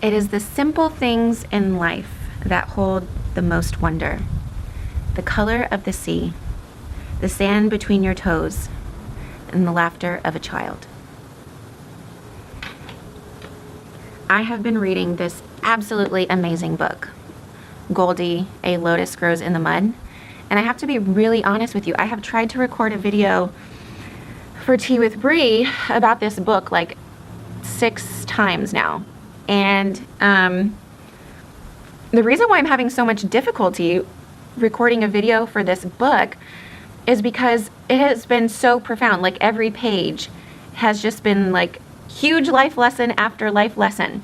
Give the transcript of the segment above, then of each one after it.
It is the simple things in life that hold the most wonder. The color of the sea, the sand between your toes, and the laughter of a child. I have been reading this absolutely amazing book, Goldie, A Lotus Grows in the Mud. And I have to be really honest with you, I have tried to record a video for Tea with Bree about this book like 6 times now. And the reason why I'm having so much difficulty recording a video for this book is because it has been so profound. Like every page has just been like huge life lesson after life lesson.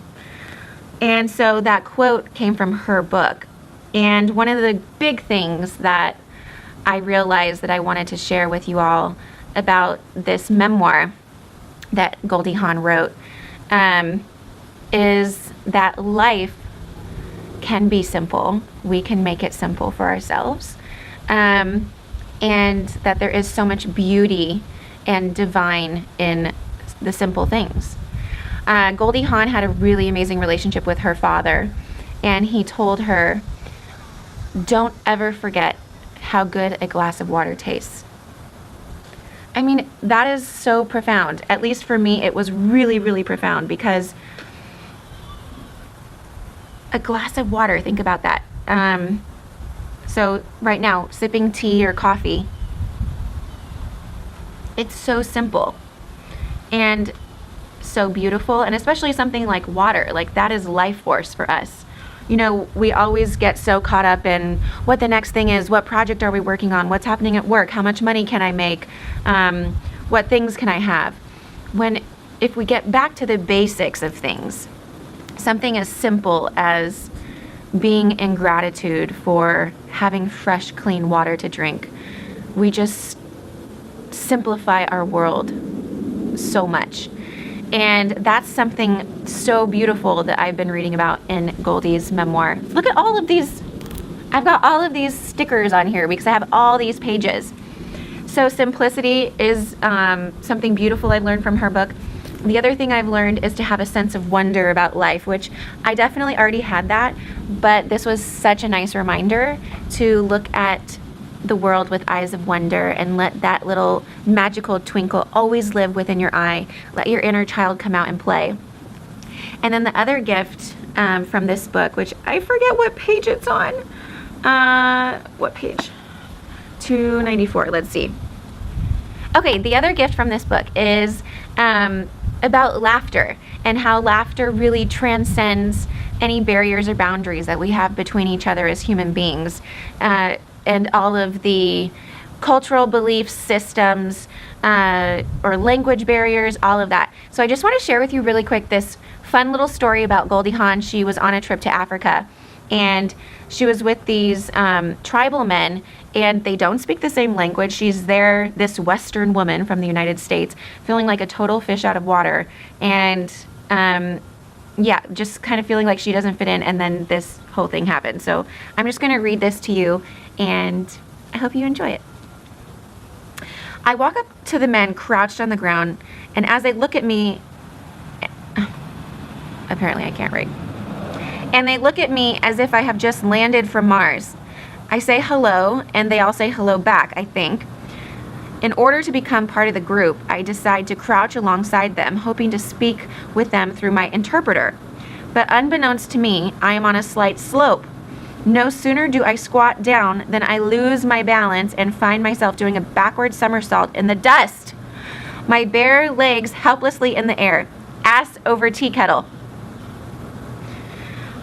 And so that quote came from her book. And one of the big things that I realized that I wanted to share with you all about this memoir that Goldie Hawn wrote is that life can be simple. We can make it simple for ourselves. And that there is so much beauty and divine in the simple things. Goldie Hawn had a really amazing relationship with her father, and he told her, don't ever forget how good a glass of water tastes. I mean, that is so profound. At least for me, it was really, really profound, because a glass of water, think about that. So right now, sipping tea or coffee, it's so simple and so beautiful, and especially something like water, like that is life force for us. You know, we always get so caught up in what the next thing is, what project are we working on, what's happening at work, how much money can I make, what things can I have. If we get back to the basics of things, something as simple as being in gratitude for having fresh, clean water to drink, we just simplify our world so much. And that's something so beautiful that I've been reading about in Goldie's memoir. Look at all of these. I've got all of these stickers on here because I have all these pages. So simplicity is something beautiful I've learned from her book. The other thing I've learned is to have a sense of wonder about life, which I definitely already had that, but this was such a nice reminder to look at the world with eyes of wonder and let that little magical twinkle always live within your eye. Let your inner child come out and play. And then the other gift from this book, which I forget what page it's on. What page? 294, let's see. Okay, the other gift from this book is about laughter, and how laughter really transcends any barriers or boundaries that we have between each other as human beings. And all of the cultural belief systems or language barriers, all of that. So I just want to share with you really quick this fun little story about Goldie Hawn. She was on a trip to Africa, and she was with these tribal men, and they don't speak the same language. She's there, this Western woman from the United States, feeling like a total fish out of water, and yeah, just kind of feeling like she doesn't fit in, and then this whole thing happened. So I'm just going to read this to you, and I hope you enjoy it. I walk up to the men crouched on the ground, and as they look at me, apparently I can't read, and they look at me as if I have just landed from Mars. I say hello, and they all say hello back, I think. In order to become part of the group, I decide to crouch alongside them, hoping to speak with them through my interpreter. But unbeknownst to me, I am on a slight slope. No sooner do I squat down than I lose my balance and find myself doing a backward somersault in the dust. My bare legs helplessly in the air, ass over tea kettle.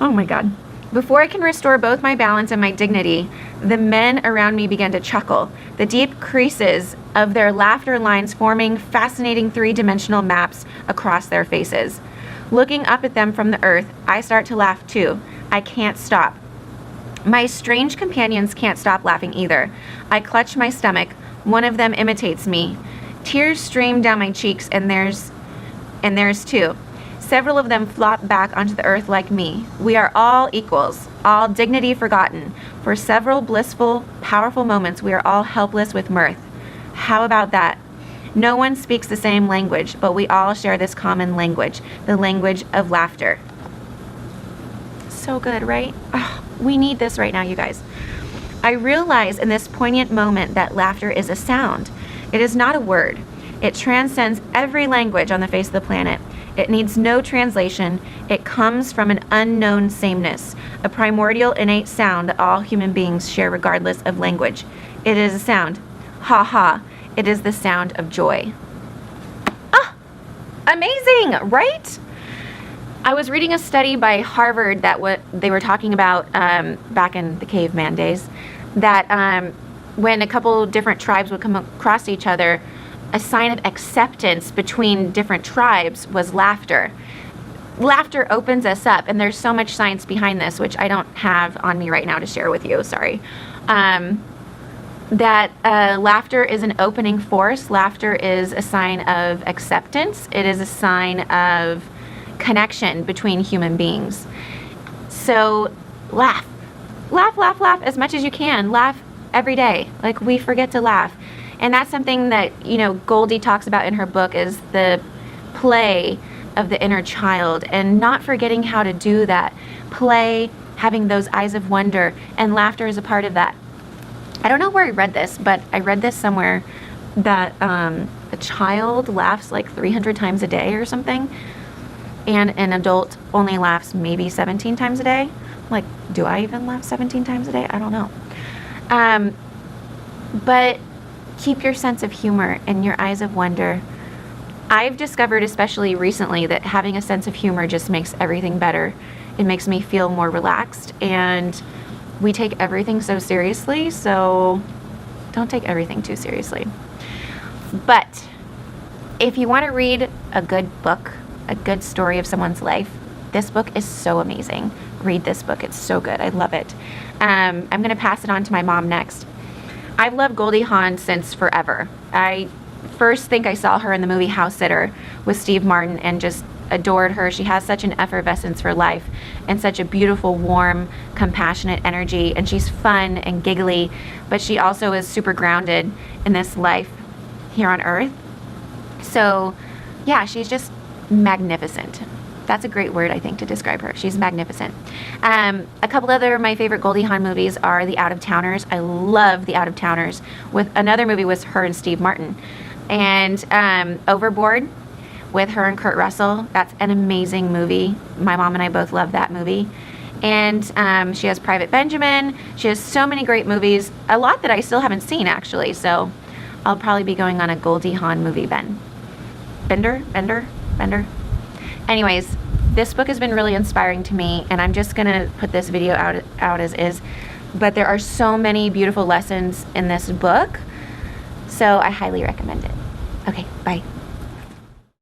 Oh my God. Before I can restore both my balance and my dignity, the men around me began to chuckle, the deep creases of their laughter lines forming fascinating 3-dimensional maps across their faces. Looking up at them from the earth, I start to laugh too. I can't stop. My strange companions can't stop laughing either. I clutch my stomach. One of them imitates me. Tears stream down my cheeks, and theirs too. Several of them flop back onto the earth like me. We are all equals, all dignity forgotten. For several blissful, powerful moments, we are all helpless with mirth. How about that? No one speaks the same language, but we all share this common language, the language of laughter. so good, right? Oh, we need this right now, you guys. I realize in this poignant moment that laughter is a sound. It is not a word. It transcends every language on the face of the planet. It needs no translation. It comes from an unknown sameness, a primordial innate sound that all human beings share regardless of language. It is a sound. Ha ha. It is the sound of joy. Ah, amazing, right? I was reading a study by Harvard that what they were talking about back in the caveman days, that when a couple different tribes would come across each other, a sign of acceptance between different tribes was laughter. Laughter opens us up, and there's so much science behind this, which I don't have on me right now to share with you, sorry. That laughter is an opening force. Laughter is a sign of acceptance. It is a sign of connection between human beings. So laugh. Laugh, laugh, laugh as much as you can. Laugh every day. Like, we forget to laugh. And that's something that, you know, Goldie talks about in her book, is the play of the inner child, and not forgetting how to do that. Play, having those eyes of wonder, and laughter is a part of that. I don't know where I read this, but I read this somewhere that a child laughs like 300 times a day or something, and an adult only laughs maybe 17 times a day. Like, do I even laugh 17 times a day? I don't know. But keep your sense of humor and your eyes of wonder. I've discovered, especially recently, that having a sense of humor just makes everything better. It makes me feel more relaxed, and we take everything so seriously, so don't take everything too seriously. But if you want to read a good book, a good story of someone's life, this book is so amazing. Read this book. It's so good. I love it. I'm going to pass it on to my mom next. I've loved Goldie Hawn since forever. I first think I saw her in the movie House Sitter with Steve Martin and just adored her. She has such an effervescence for life and such a beautiful, warm, compassionate energy, and she's fun and giggly, but she also is super grounded in this life here on earth. So yeah, she's just magnificent. That's a great word, I think, to describe her. She's magnificent. A couple other my favorite Goldie Hawn movies are The Out-of-Towners. I love The Out-of-Towners. With another movie was her and Steve Martin. And Overboard with her and Kurt Russell. That's an amazing movie. My mom and I both love that movie. And she has Private Benjamin. She has so many great movies. A lot that I still haven't seen, actually. So I'll probably be going on a Goldie Hawn movie bender. Anyways, this book has been really inspiring to me, and I'm just gonna put this video out as is, but there are so many beautiful lessons in this book, so I highly recommend it. Okay, bye.